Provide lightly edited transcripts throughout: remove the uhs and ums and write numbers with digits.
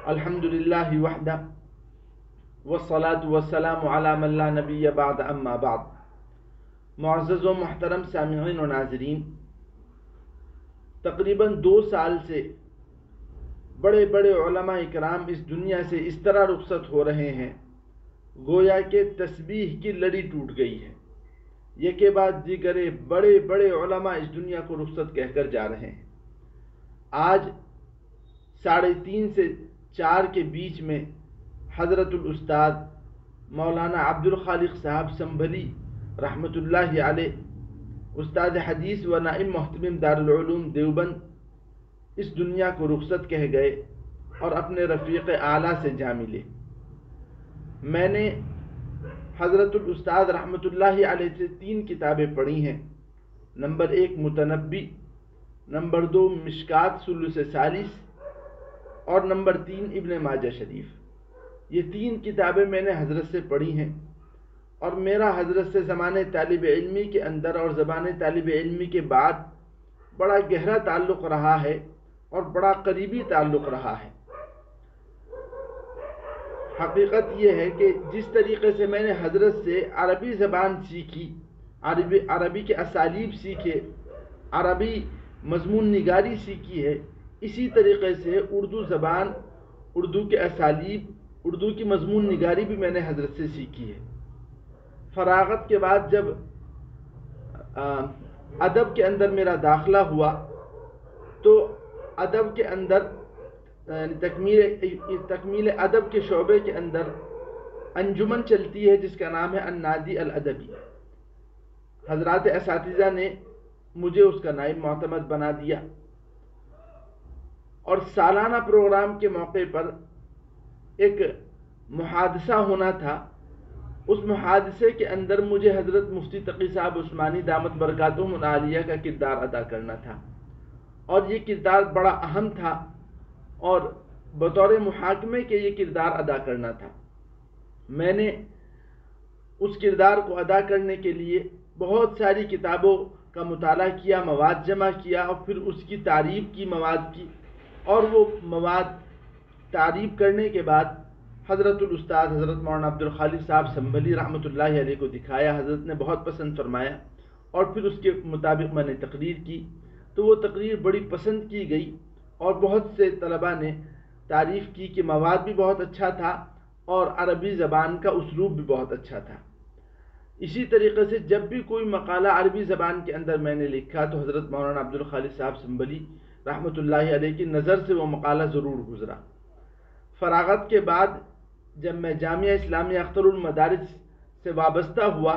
الحمد للہ وحدہ والصلاة والسلام علی من لا نبی بعد اما بعد۔ معزز و محترم سامعین و ناظرین، تقریباً 2 سال سے بڑے بڑے علماء اکرام اس دنیا سے اس طرح رخصت ہو رہے ہیں گویا کہ تسبیح کی لڑی ٹوٹ گئی ہے۔ یکے بعد دیگرے بڑے بڑے علماء اس دنیا کو رخصت کہہ کر جا رہے ہیں۔ آج 3:30 سے 4 کے بیچ میں حضرت الاستاذ مولانا عبدالخالق صاحب سنبھلی رحمۃ اللہ علیہ، استاد حدیث و نائب محتمم دارالعلوم دیوبند، اس دنیا کو رخصت کہہ گئے اور اپنے رفیق اعلیٰ سے جا ملے۔ میں نے حضرت الاستاذ رحمۃ اللہ علیہ سے 3 کتابیں پڑھی ہیں۔ نمبر 1 متنبی، نمبر 2 مشکات ثلث ثالث اور نمبر 3 ابن ماجہ شریف۔ یہ 3 کتابیں میں نے حضرت سے پڑھی ہیں، اور میرا حضرت سے زمانے طالب علمی کے اندر اور زبان طالب علمی کے بعد بڑا گہرا تعلق رہا ہے اور بڑا قریبی تعلق رہا ہے۔ حقیقت یہ ہے کہ جس طریقے سے میں نے حضرت سے عربی زبان سیکھی، عربی کے اسالیب سیکھے، عربی مضمون نگاری سیکھی ہے، اسی طریقے سے اردو زبان، اردو کے اسالیب، اردو کی مضمون نگاری بھی میں نے حضرت سے سیکھی ہے۔ فراغت کے بعد جب ادب کے اندر میرا داخلہ ہوا تو ادب کے اندر تکمیل ادب کے شعبے کے اندر انجمن چلتی ہے جس کا نام ہے النادی الادبی۔ حضرات اساتذہ نے مجھے اس کا نائب معتمد بنا دیا، اور سالانہ پروگرام کے موقع پر ایک محادثہ ہونا تھا۔ اس محادثے کے اندر مجھے حضرت مفتی تقی صاحب عثمانی دامت برکاتہم العالیہ کا کردار ادا کرنا تھا، اور یہ کردار بڑا اہم تھا، اور بطور محاکمے کے یہ کردار ادا کرنا تھا۔ میں نے اس کردار کو ادا کرنے کے لیے بہت ساری کتابوں کا مطالعہ کیا، مواد جمع کیا، اور پھر اس کی تعریف کی مواد کی، اور وہ مواد تعریف کرنے کے بعد حضرت الاستاذ حضرت مولانا عبدالخالق صاحب سنبھلی رحمۃ اللہ علیہ کو دکھایا۔ حضرت نے بہت پسند فرمایا، اور پھر اس کے مطابق میں نے تقریر کی، تو وہ تقریر بڑی پسند کی گئی، اور بہت سے طلباء نے تعریف کی کہ مواد بھی بہت اچھا تھا اور عربی زبان کا اسلوب بھی بہت اچھا تھا۔ اسی طریقے سے جب بھی کوئی مقالہ عربی زبان کے اندر میں نے لکھا تو حضرت مولانا عبدالخالق صاحب سنبھلی رحمۃ اللہ علیہ کی نظر سے وہ مقالہ ضرور گزرا۔ فراغت کے بعد جب میں جامعہ اسلامیہ اختر المدارس سے وابستہ ہوا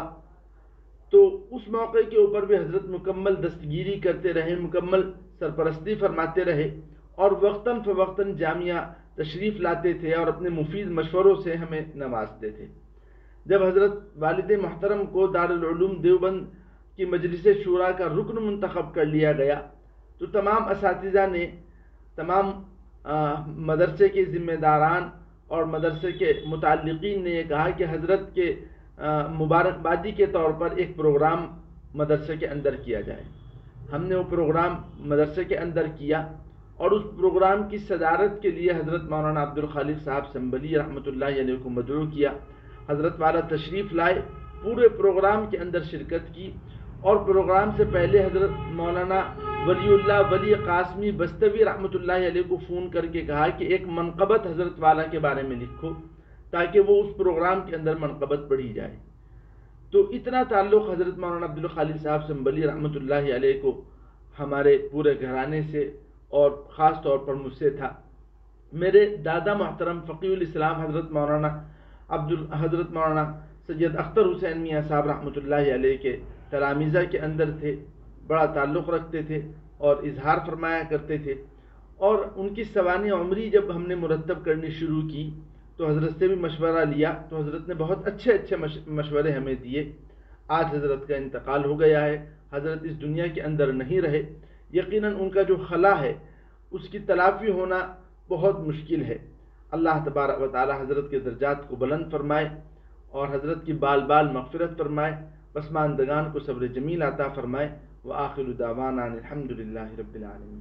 تو اس موقع کے اوپر بھی حضرت مکمل دستگیری کرتے رہے، مکمل سرپرستی فرماتے رہے، اور وقتاً فوقتاً جامعہ تشریف لاتے تھے اور اپنے مفید مشوروں سے ہمیں نوازتے تھے۔ جب حضرت والد محترم کو دارالعلوم دیوبند کی مجلس شورا کا رکن منتخب کر لیا گیا تو تمام اساتذہ نے، تمام مدرسے کے ذمہ داران اور مدرسے کے متعلقین نے یہ کہا کہ حضرت کے مبارکبادی کے طور پر ایک پروگرام مدرسے کے اندر کیا جائے۔ ہم نے وہ پروگرام مدرسے کے اندر کیا، اور اس پروگرام کی صدارت کے لیے حضرت مولانا عبدالخالق صاحب سنبھلی رحمۃ اللہ علیہ کو مدعو کیا۔ حضرت والا تشریف لائے، پورے پروگرام کے اندر شرکت کی، اور پروگرام سے پہلے حضرت مولانا ولی اللہ ولی قاسمی بستوی رحمۃ اللہ علیہ کو فون کر کے کہا کہ ایک منقبت حضرت والا کے بارے میں لکھو تاکہ وہ اس پروگرام کے اندر منقبت پڑھی جائے۔ تو اتنا تعلق حضرت مولانا عبدالخالق صاحب سنبھلی رحمۃ اللہ علیہ کو ہمارے پورے گھرانے سے اور خاص طور پر مجھ سے تھا۔ میرے دادا محترم فقیہ الاسلام حضرت مولانا سید اختر حسین میاں صاحب رحمۃ اللہ علیہ کے تلامذہ کے اندر تھے، بڑا تعلق رکھتے تھے اور اظہار فرمایا کرتے تھے، اور ان کی سوانح عمری جب ہم نے مرتب کرنی شروع کی تو حضرت سے بھی مشورہ لیا، تو حضرت نے بہت اچھے مشورے ہمیں دیے۔ آج حضرت کا انتقال ہو گیا ہے، حضرت اس دنیا کے اندر نہیں رہے۔ یقیناً ان کا جو خلا ہے اس کی تلافی ہونا بہت مشکل ہے۔ اللہ تبارک و تعالی حضرت کے درجات کو بلند فرمائے اور حضرت کی بال بال مغفرت فرمائے، پسماندگان کو صبر جمیل عطا فرمائے۔ وآخر دعوانا الحمد للہ رب العالمین۔